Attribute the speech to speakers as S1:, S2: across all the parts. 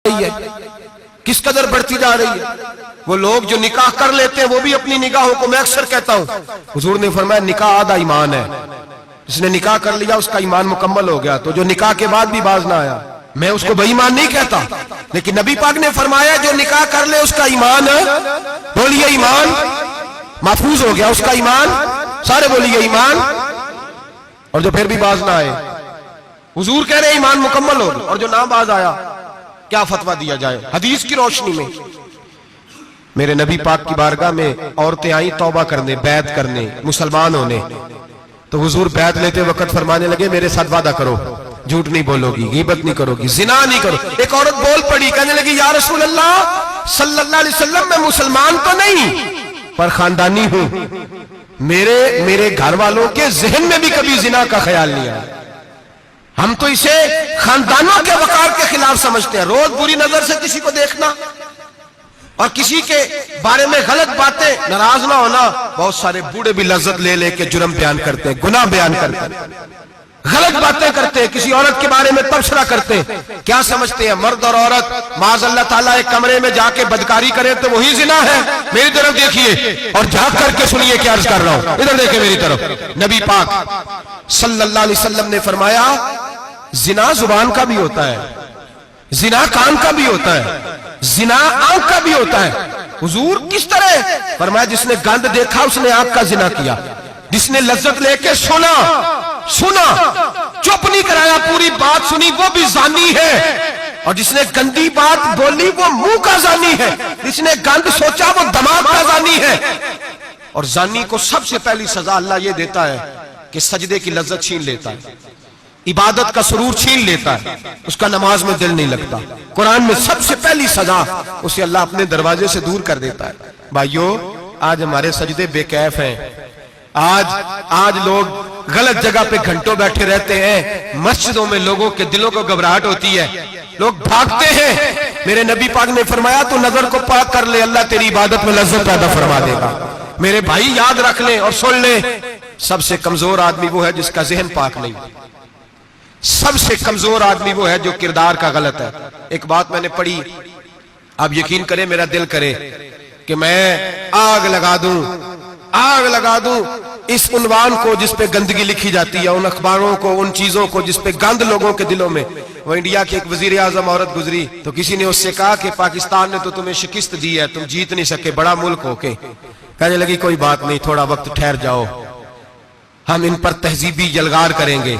S1: رہی ہے, کس قدر بڑھتی جا رہی ہے. وہ لوگ جو نکاح کر لیتے ہیں وہ بھی اپنی نگاہوں کو, میں اکثر کہتا ہوں, حضور نے فرمایا نکاح آدھا ایمان ہے. جس نے نکاح کر لیا اس کا ایمان مکمل ہو گیا. تو جو نکاح کے بعد بھی باز نہ آیا, میں اس کو بے ایمان نہیں کہتا, لیکن نبی پاک نے فرمایا جو نکاح کر لے اس کا ایمان, بولیے ایمان محفوظ ہو گیا, اس کا ایمان, سارے بولیے ایمان. اور جو پھر بھی باز نہ آئے, حضور کہہ رہے ایمان مکمل ہو گیا. اور جو نہ باز آیا کیا فتویٰ دیا جائے حدیث کی روشنی میں؟ میرے نبی پاک کی بارگاہ میں عورتیں آئیں توبہ کرنے, بیعت کرنے, مسلمان ہونے. تو حضور بیعت لیتے وقت فرمانے لگے میرے ساتھ وعدہ کرو, جھوٹ نہیں بولو گی, غیبت نہیں کرو گی, زنا نہیں کرو. ایک عورت بول پڑی, کہنے لگی یا رسول اللہ صلی اللہ علیہ وسلم میں مسلمان تو نہیں پر خاندانی ہوں, میرے گھر والوں کے ذہن میں بھی کبھی زنا کا خیال نہیں آیا. ہم تو اسے خاندانوں کے وقار کے خلاف سمجھتے ہیں. روز بری نظر سے کسی کو دیکھنا اور کسی کے بارے میں غلط باتیں, ناراض نہ ہونا. بہت سارے بوڑھے بھی لذت لے لے کے جرم بیان کرتے ہیں, گناہ بیان کرتے ہیں, غلط باتیں کرتے ہیں, کسی عورت کے بارے میں تبصرہ کرتے ہیں. کیا سمجھتے ہیں مرد اور عورت معاذ اللہ تعالیٰ ایک کمرے میں جا کے بدکاری کرے تو وہی زنا ہے؟ میری طرف دیکھیے اور جھانک کر کے سنیے کیا عرض کر رہا ہوں, ادھر دیکھیں میری طرف. نبی پاک صلی اللہ علیہ وسلم نے فرمایا زنا زبان کا بھی ہوتا ہے, زنا کان کا بھی ہوتا ہے, زنا آنکھ کا بھی ہوتا ہے. حضور کس طرح؟ فرمایا جس نے گند دیکھا اس نے آنکھ کا زنا کیا, جس نے لذت لے کے سنا چپ نہیں کرایا, پوری بات سنی, وہ بھی زانی ہے. اور جس نے گندی بات بولی وہ منہ کا زانی ہے, جس نے گند سوچا وہ دماغ کا زانی ہے. اور زانی کو سب سے پہلی سزا اللہ یہ دیتا ہے کہ سجدے کی لذت چھین لیتا ہے, عبادت کا سرور چھین لیتا ہے, اس کا نماز میں دل نہیں لگتا. قرآن میں سب سے پہلی سزا اسے اللہ اپنے دروازے سے دور کر دیتا ہے. بھائیو آج ہمارے سجدے بے کیف ہیں, آج لوگ غلط جگہ پہ گھنٹوں بیٹھے رہتے ہیں. مسجدوں میں لوگوں کے دلوں کو گھبراہٹ ہوتی ہے, لوگ بھاگتے ہیں. میرے نبی پاک نے فرمایا تو نظر کو پاک کر لے, اللہ تیری عبادت میں لذت پیدا فرما دے گا. میرے بھائی یاد رکھ لیں اور سن لیں, سب سے کمزور آدمی وہ ہے جس کا ذہن پاک نہیں. سب سے کمزور آدمی وہ ہے جو کردار کا غلط ہے. ایک بات میں نے پڑھی, آپ یقین کریں میرا دل کرے کہ میں آگ لگا دوں اس عنوان کو جس پہ گندگی لکھی جاتی ہے, ان اخباروں کو, ان چیزوں کو جس پہ گند لوگوں کے دلوں میں. وہ انڈیا کی ایک وزیر اعظم عورت گزری تو کسی نے اس سے کہا کہ پاکستان نے تو تمہیں شکست دی ہے, تم جیت نہیں سکے, بڑا ملک ہو کے. کہنے لگی کوئی بات نہیں, تھوڑا وقت ٹھہر جاؤ, ہم ان پر تہذیبی یلغار کریں گے,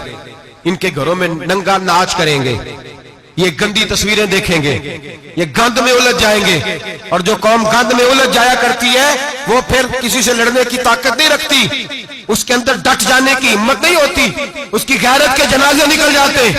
S1: ان کے گھروں میں ننگا ناچ کریں گے, یہ گندی تصویریں دیکھیں گے, یہ گند میں الجھ جائیں گے. اور جو قوم گند میں الجھ جایا کرتی ہے وہ پھر کسی سے لڑنے کی طاقت نہیں رکھتی, اس کے اندر ڈٹ جانے کی ہمت نہیں ہوتی, اس کی غیرت کے جنازے نکل جاتے.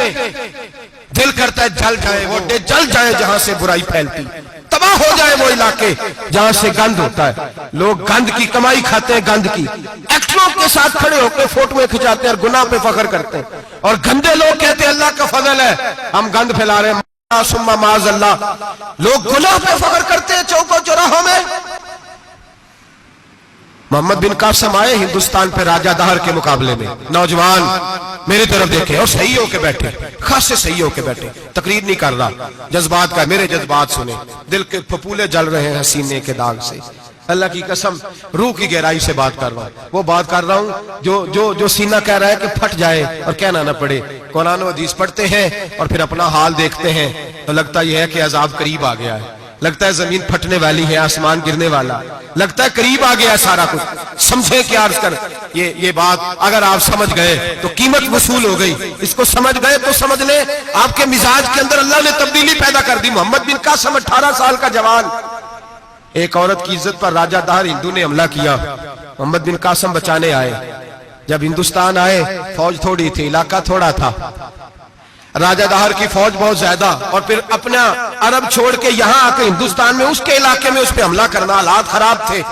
S1: دل کرتا ہے جل جائے وہ جل جائے جہاں سے برائی پھیلتی, تباہ ہو جائے وہ علاقے جہاں سے گند ہوتا ہے. لوگ گند کی کمائی کھاتے ہیں, گند کی. ایکٹروں کے ساتھ کھڑے ہو کے فوٹویں کھچاتے ہیں اور گناہ پہ فخر کرتے ہیں. اور گندے لوگ کہتے ہیں اللہ کا فضل ہے ہم گند پھیلا رہے ہیں, ثم معاذ اللہ. لوگ گناہ پہ فخر کرتے ہیں چوکوں چوراہوں میں. محمد بن قاسم آئے ہندوستان پہ راجہ دہر کے مقابلے میں, نوجوان میری طرف دیکھیں اور صحیح ہو کے بیٹھے, خاصے صحیح ہو کے بیٹھے, تقریر نہیں کر رہا, جذبات کا, میرے جذبات سنیں, دل کے پھپولے جل رہے ہیں سینے کے داغ سے. اللہ کی قسم روح کی گہرائی سے بات کر رہا ہوں, وہ بات کر رہا ہوں جو سینہ کہہ رہا ہے کہ پھٹ جائے اور کہنا نہ پڑے. قرآن و حدیث پڑھتے ہیں اور پھر اپنا حال دیکھتے ہیں تو لگتا یہ ہے کہ عذاب قریب آ گیا ہے, لگتا ہے زمین پھٹنے والی ہے, آسمان گرنے والا, لگتا ہے قریب آ گیا سارا کچھ. سمجھے کیا عرض کر, یہ بات اگر آپ سمجھ گئے تو قیمت وصول ہو گئی. اس کو سمجھ گئے تو سمجھ لیں آپ کے مزاج کے اندر اللہ نے تبدیلی پیدا کر دی. محمد بن قاسم 18 سال کا جوان, ایک عورت کی عزت پر راجہ دہر ہندو نے حملہ کیا, محمد بن قاسم بچانے آئے. جب ہندوستان آئے فوج تھوڑی تھی, علاقہ تھوڑا تھا, راجہ دہر کی فوج بہت زیادہ, اور پھر اپنا عرب چھوڑ کے یہاں آ کے ہندوستان میں اس کے علاقے میں اس پہ حملہ کرنا, حالات خراب تھے.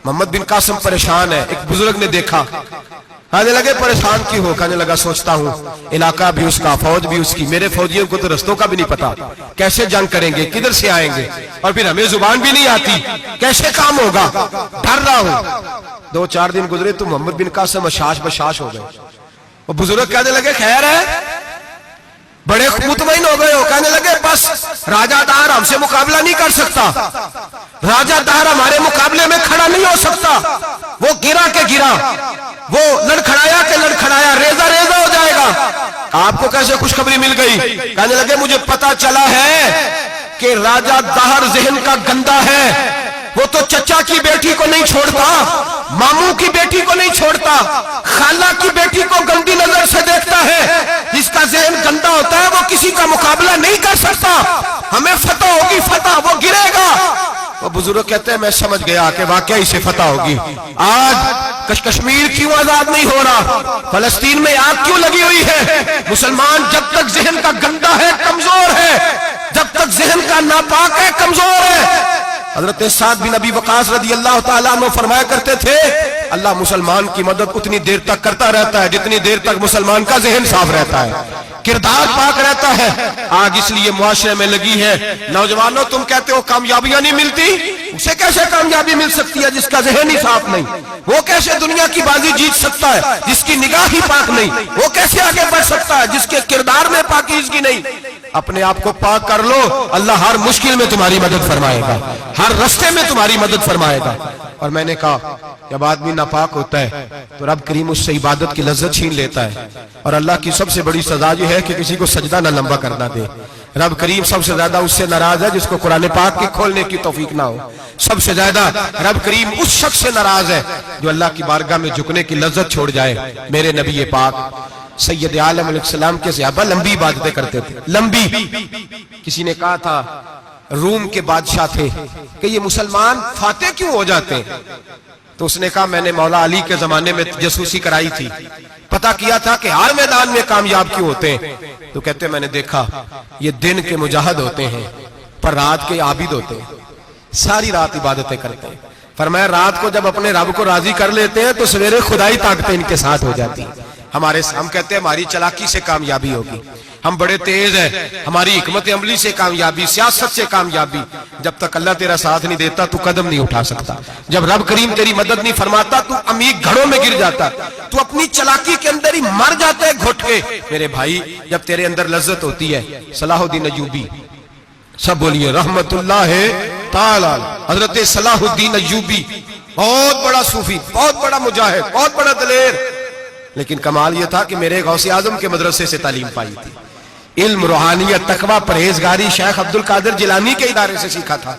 S1: محمد بن قاسم پریشان ہے. ایک بزرگ نے دیکھا, کہنے لگے پریشان کی ہو؟ کہنے لگا سوچتا ہوں علاقہ بھی اس کا, فوج بھی اس کی, میرے فوجیوں کو تو رستوں کا بھی نہیں پتا, کیسے جنگ کریں گے, کدھر سے آئیں گے, اور پھر ہمیں زبان بھی نہیں آتی, کیسے کام ہوگا, ڈر رہا ہوں. 2-4 دن گزرے تو محمد بن قاسم اشاش بشاش ہو گئے. وہ بزرگ کہنے لگے خیر ہے, बड़े मुतमईन हो गए हो, कहने लगे बस राजा दार हमसे मुकाबला नहीं कर सकता, राजा दार हमारे मुकाबले में खड़ा नहीं हो सकता। वो गिरा के गिरा, वो लड़खड़ाया के लड़खड़ाया, रेजा रेजा हो जाएगा। आपको कैसे खुशखबरी मिल गई? कहने लगे मुझे पता चला है कि राजा दाहर जहन का गंदा है, वो तो चचा की बेटी को नहीं छोड़ता, मामू की बेटी को नहीं छोड़ता, खाला की बेटी को गंदी नजर से देखता है। जिसका जहन गंदा होता है वो किसी का मुकाबला नहीं कर सकता, हमें फतह होगी, फतह, वो गिरेगा। वो बुजुर्ग कहते हैं मैं समझ गया कि वाकई से फतह होगी। आज कश्मीर क्यों आजाद नहीं हो रहा, फलस्तीन में आग क्यों लगी हुई है? मुसलमान जब तक जहन का गंदा है, कमजोर है, जब तक जहन का नापाक है, कमजोर है। हजरत साद बिन अबी वकास रदी अल्लाह ताला अन्हु फरमाया करते थे, अल्लाह मुसलमान की मदद उतनी देर तक करता रहता है जितनी देर तक मुसलमान का जहन साफ रहता है, किरदार पाक रहता है। आग इसलिए मुआशरे में लगी है। नौजवानों, तुम कहते हो कामयाबियां नहीं मिलती, उसे कैसे कामयाबी मिल सकती है जिसका जहन ही साफ नहीं? वो कैसे दुनिया की बाजी जीत सकता है जिसकी निगाह ही पाक नहीं? वो कैसे आगे बढ़ सकता है जिसके किरदार में पाकीज़गी नहीं? अपने आप को पाक कर लो, अल्लाह हर मुश्किल में तुम्हारी मदद फरमाएगा, हर रास्ते में तुम्हारी मदद फरमाएगा। और मैंने कहा जब आदमी नापाक होता है तो रब करीम उससे इबादत की लज्जत छीन लेता है। और अल्लाह की सबसे बड़ी सजा यह है कि किसी को सजदा ना लंबा करना दे। रब करीम सबसे ज्यादा उससे नाराज है जिसको कुरान पाक के खोलने की तौफीक ना हो। सबसे ज्यादा रब करीम उस शख्स से नाराज है जो अल्लाह की बारगाह में झुकने की लज्जत छोड़ जाए। मेरे नबी पाक सैयद आलम अलैहिस्सलाम के सहाबा लंबी इबादतें करते थे, लंबी। किसी ने कहा था रूम के बादशाह थे कि ये मुसलमान फातेह क्यों हो जाते हैं? तो उसने कहा मैंने मौला अली के जमाने में जासूसी कराई थी, पता किया था कि हर मैदान में कामयाब क्यों होते हैं। तो कहते मैंने देखा ये दिन के मुजाहिद होते हैं पर रात के आबिद होते हैं, सारी रात इबादतें करते हैं। फरमाया रात को जब अपने रब को राजी कर लेते हैं तो सवेरे खुदाई ताकतें इनके साथ हो जाती है। हम कहते हैं हमारी चालाकी से कामयाबी होगी, हम बड़े तेज हैं, हमारी हिकमत अमली से कामयाबी, सियासत से कामयाबी। जब तक अल्लाह तेरा साथ नहीं देता तू कदम नहीं उठा सकता। जब रब करीम तेरी मदद नहीं फरमाता तू अमीर घड़ों में गिर जाता, तू अपनी चालाकी के अंदर ही मर जाता है घुट के। मेरे भाई जब तेरे अंदर लज्जत होती है, सलाहुद्दीन अय्यूबी, सब बोलिए रहमतुल्लाह ताला, हजरत सलाहुद्दीन अय्यूबी बहुत बड़ा सूफी, बहुत बड़ा मुजाहिद, बहुत बड़ा दलेर। लेकिन कमाल यह था कि मेरे गौसे आजम के मदरसे से तालीम पाई थी, इल्म, रूहानियत, तकवा, परहेजगारी शेख अब्दुल कादिर जिलानी के इदारे से सीखा था।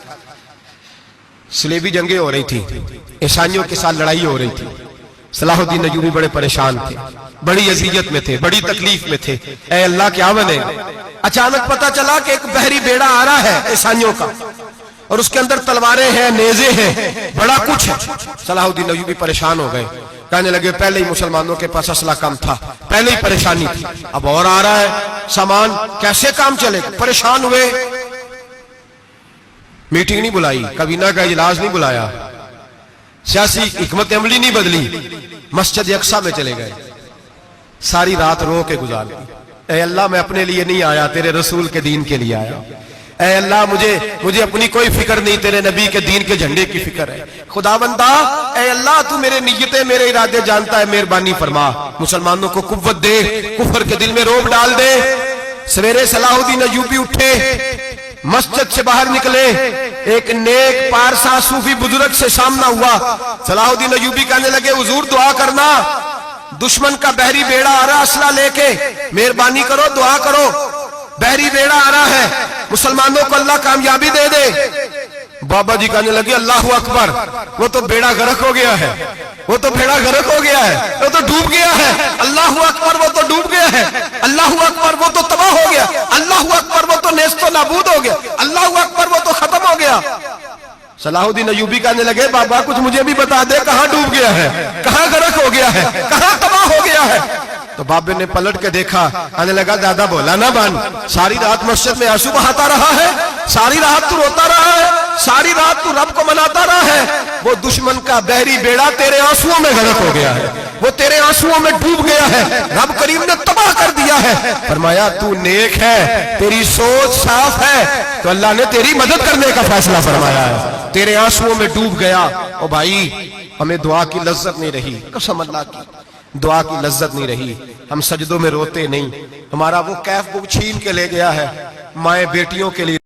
S1: सलेबी जंगें हो रही थी, ईसाइयों के साथ लड़ाई हो रही थी। सलाहुद्दीन अय्यूबी बड़े परेशान थे, बड़ी अजियत में थे, बड़ी तकलीफ में थे। ऐ अल्लाह क्या बने। अचानक पता चला कि एक बहरी बेड़ा आ रहा है ईसाइयों का और उसके अंदर तलवारें हैं, नेज़े हैं, बड़ा कुछ है। सलाहुद्दीन अय्यूबी परेशान हो गए, कहने लगे पहले ही मुसलमानों के पास असला कम था, पहले ही परेशानी थी, अब और आ रहा है सामान, कैसे काम चले? परेशान हुए, मीटिंग नहीं बुलाई, कबीना का इजलास नहीं बुलाया, सियासी हिकमत अमली नहीं बदली, मस्जिद अक्सा में चले गए, सारी रात रो के गुजार दी। ऐ अल्लाह मैं अपने लिए नहीं आया, तेरे रसूल के दीन के लिए आया। ऐ अल्लाह मुझे अपनी कोई फिक्र नहीं, तेरे नबी के दीन के झंडे की फिक्र है। खुदावंदा ऐ अल्लाह तू मेरे नियतें, मेरे इरादे जानता है, मेहरबानी फरमा, मुसलमानों को कुव्वत दे, कुफर के दिल में रोब डाल दे। सवेरे सलाहुद्दीन अय्यूबी उठे, मस्जिद से बाहर निकले, एक नेक पारसा सूफी बुजुर्ग से सामना हुआ। सलाहुद्दीन अय्यूबी कहने लगे हुजूर दुआ करना, दुश्मन का बहरी बेड़ा आ रहा असला लेके, मेहरबानी करो, दुआ करो, बहरी बेड़ा आ रहा है, मुसलमानों को अल्लाह कामयाबी दे दे। बाबा जी कहने लगे अल्लाह अकबर, वो तो बेड़ा गर्क हो गया है, वो तो बेड़ा गर्क हो गया है, वो तो डूब गया है। अल्लाह अकबर, वो तो डूब गया है। अल्लाह अकबर, वो तो तबाह हो गया। अल्लाह अकबर, वो तो नेस्तो नाबूद हो गया। अल्लाह अकबर, वो तो खत्म हो गया। सलाहुद्दीन अय्यूबी कहने लगे बाबा कुछ मुझे भी बता दे, कहां डूब गया है, कहां गर्क हो गया है, कहां तबाह हो गया है। तो बाबे ने पलट के देखा, आने लगा दादा बोला ना बन, सारी रात मस्जिद में आंसू बहाता रहा है, सारी रात तू रोता रहा है, सारी रात तू रब को मनाता रहा है। वो दुश्मन का बहरी बेड़ा तेरे आंसुओं में गर्क हो गया है, वो तेरे आंसुओं में डूब गया है, रब करीम ने तबाह कर दिया है। फरमाया तू नेक है, तेरी सोच साफ है, तो अल्लाह ने तेरी मदद करने का फैसला फरमाया है। तेरे आंसुओं में डूब गया। ओ भाई हमें दुआ की लज्जत नहीं रही, कसम अल्लाह की, دعا کی لذت نہیں رہی، ہم سجدوں میں روتے نہیں، ہمارا وہ کیف بک چھین کے لے گیا ہے، مائیں بیٹیوں کے لیے